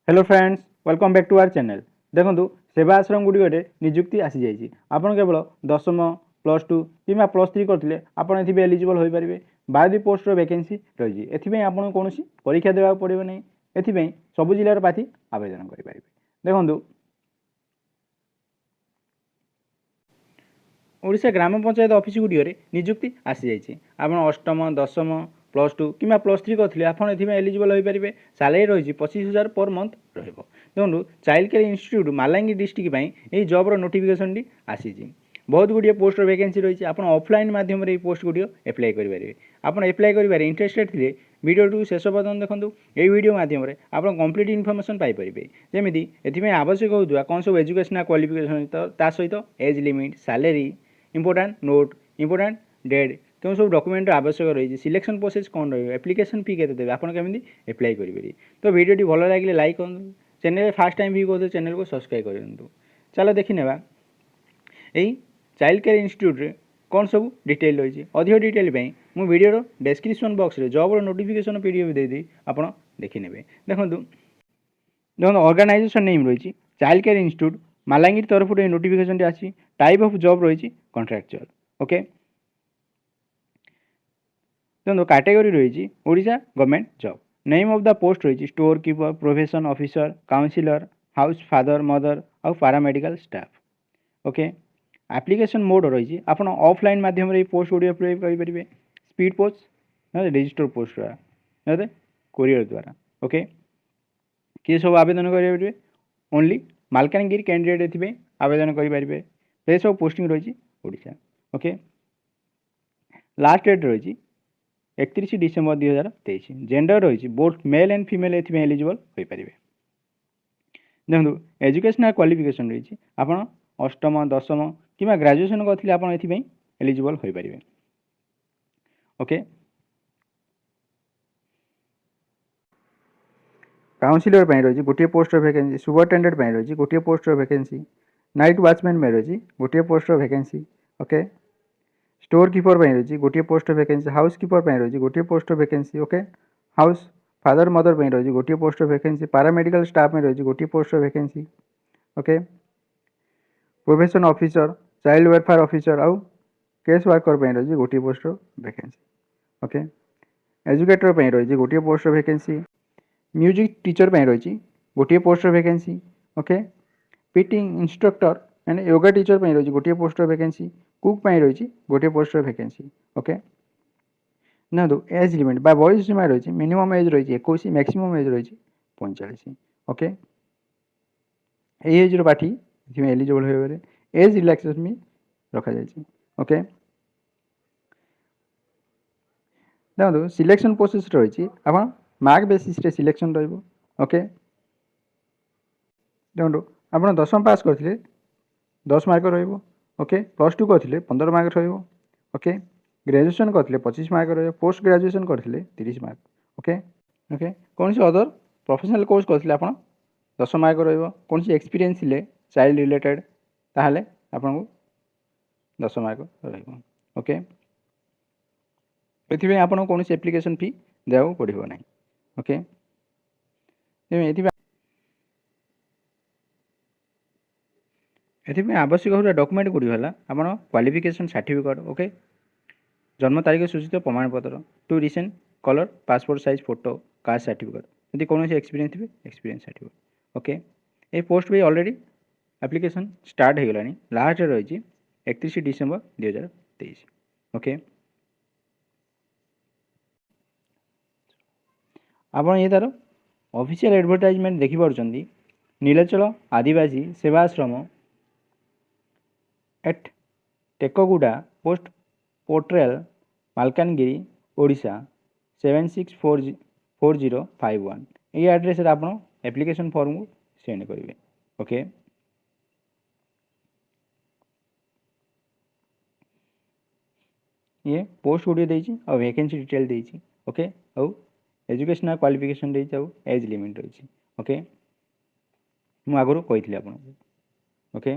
Hello friends, welcome back to our channel. देखो सेवा आश्रम गुड़िक निजुक्ति आसी जाइए। आपड़ केवल दशम प्लस टू कि प्लस थ्री करते आपड़ एलिजिबल हो पारे। 12 पोस्ट वैकेंसी रही है। आपको कौन परीक्षा देवा पड़ो नहीं। एपाई सबू जिलार प्रार्थी आवेदन करेंगे। देखो ओडिशा ग्राम पंचायत ऑफिस गुड़िक निजुक्ति आसी जाइए। आप अष्टम दशम प्लस टू कि प्लस थ्री करते आप एलिजिबल हो पारे। सालारी रही 25,000 पर मंथ देखो चाइल्ड केयर इंस्टीट्यूट मालांगी डिस्ट्रिक्ट यही जॉबर नोटिफिकेशन टी आसी। बहुत गुड़िए पोस्ट वैकेंसी रही है। आप ऑफलाइन माध्यम पोस्ट गुड़िक एप्लाई करेंगे। आप एप्लाई कर इंटरेस्टेड थे वीडियो शेष पर्यटन देखो। ये वीडियो माध्यम आप कंप्लीट इनफर्मेशन पाइपर जमी एथि आवश्यक होता कौन सब एजुकेशनल क्वालिफिकेशन सहित age limit salary important note important date क्यों सब डॉक्यूमेंट आवश्यक रही सिलेक्शन प्रोसेस कौन रही एप्लिकेशन फी के देते आपड़ केमी एप्लाई करेंगे। तो वीडियो भल लगे लाइक करूँ। चैनल फास्ट टाइम भी कहते चैनल को सब्सक्राइब करूँ। चलो देखी नेबा यही चाइल्ड केयर इंस्टीट्यूट कौन सब डिटेल रही अधिक डिटेल मु वीडियो डिस्क्रिप्शन बॉक्स रे जॉब नोटिफिकेशन पीडीएफ दे दी आप देखी नेबे। देखो देखो ऑर्गेनाइजेशन नेम रही चाइल्ड केयर इंस्टीट्यूट मालांगीर तरफ नोटिफिकेशन आसी। टाइप ऑफ जॉब रही कॉन्ट्रैक्चुअल। ओके देखो कैटेगरी रही Odisha government job. Name of the post रही store keeper protection officer counsellor house father mother और paramedical staff. Okay application mode रही आप ऑफलाइन माध्यम पोस्ट गुड़ी अप्लाई करेंगे। स्पीड पोस्ट रजिस्टर पोस्ट द्वारा कोरियर द्वारा। ओके किए सब आवेदन करेंगे ओनली मालकानगिरी कैंडिडेट एथि आवेदन करेंगे। ये सब पोस्टिंग रही ओडिशा। ओके लास्ट डेट रही 31 डिसेम्बर 2023। जेंडर रही बोथ मेल एंड फीमेल एथि एलिजिबल हो पारे। देखो एजुकेशनल क्वालिफिकेशन रही आप अष्टम दशम कि ग्रेजुएशन करते आप एलिजिबल हो पारे। ओके काउंसिलर रही गोटे पोस्ट वैकेंसी सुपरटेडेंट रही गोटे पोस्ट वैकेंसी नाइट वॉचमैन रही गोटे post vacancy. Okay store keeper रही गोटे पोस्ट वैकेंसी हाउस कीपर रही गोटे post vacancy. Okay house father mother रही गोटे पोस्ट वैकेंसी पैरामेडिकल स्टाफ में रही गोटे post vacancy. Okay profession officer child welfare officer आउ केस वर्कर रही गोटे पोस्ट वैकेंसी। ओके एजुकेटर रही गोटे पोस्ट वैकेंसी म्यूजिक टीचर रही गोटे post vacancy. Okay PT instructor and yoga teacher रही गोटे पोस्ट वैकेंसी कुक रही गोटे पोस्ट वैकेंसी। ओके देखो एज लिमिट बा बयस सीमा रही मिनिमम एज रही 21 मैक्सिमम एज रही 45। ओके एज पार्टी एलिजिबल हो एज रिलैक्सेशन भी रखा जाए। ओके देखो सिलेक्शन प्रोसेस रही आप मार्क बेसिस रे सिलेक्शन रही। ओके देखो आप दशम पास करते 10 मार्क रही। ओके प्लस टू करते 15 मार्क रही। ओके ग्रेजुएशन करते 25 मार्क रही। पोस्ट ग्रेजुएशन करते 30 मार्क। ओके ओके कौन सी अदर प्रोफेशनल कोर्स करते आप 10 मार्क रही। कौन सी एक्सपीरियंस थे चाइल्ड रिलेटेड ताहले आपको 10 मार्क रही। ओके ये आपको कौन एप्लिकेशन फी देवा पड़ो ना। ओके ये आवश्यक होता डॉक्यूमेंट गुड़ी है आप क्वालिफिकेशन सर्टिफिकेट। ओके जन्म तारीख सूचित प्रमाणपत्र two recent colour passport size photo caste certificate यदि कौन एक्सपीरियंस थे एक्सपीरियंस सर्टिफिकेट। ओके ये पोस्ट भी ऑलरेडी एप्लिकेशन स्टार्ट हो गलानी लास्ट रही 31 डिसेम्बर 2023। ओके आप ये तार ऑफिशियल एडवर्टाइजमेंट देखिपुं नीलाचल आदिवासी सेवाश्रम एट टेकगुड़ा पोस्ट पोर्ट्रेल मालकानगिरी ओडिशा 764051 ये एड्रेस आप एप्लिकेशन फॉर्म को सेंड करेंगे। ओके ये पोस्ट गुड़ी देती और वैकेंसी डिटेल देती। ओके आउ एजुकेशनल क्वालिफिकेशन देती आउ एज लिमिट रही। ओके मु आगु कही आपको। ओके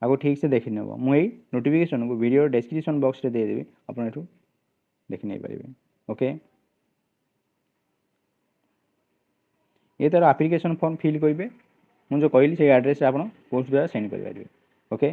आगो ठीक से देखी नेब मुझे नोटिफिकेशन को वीडियो डिस्क्रिप्शन बॉक्स रे देदेवी आप देखी नहीं पारे। ओके ये तार आप्लिकेसन फर्म फिल करेंगे मुझे कहली से एड्रेस आप पोस्ट द्वारा सेंड करेंगे। ओके।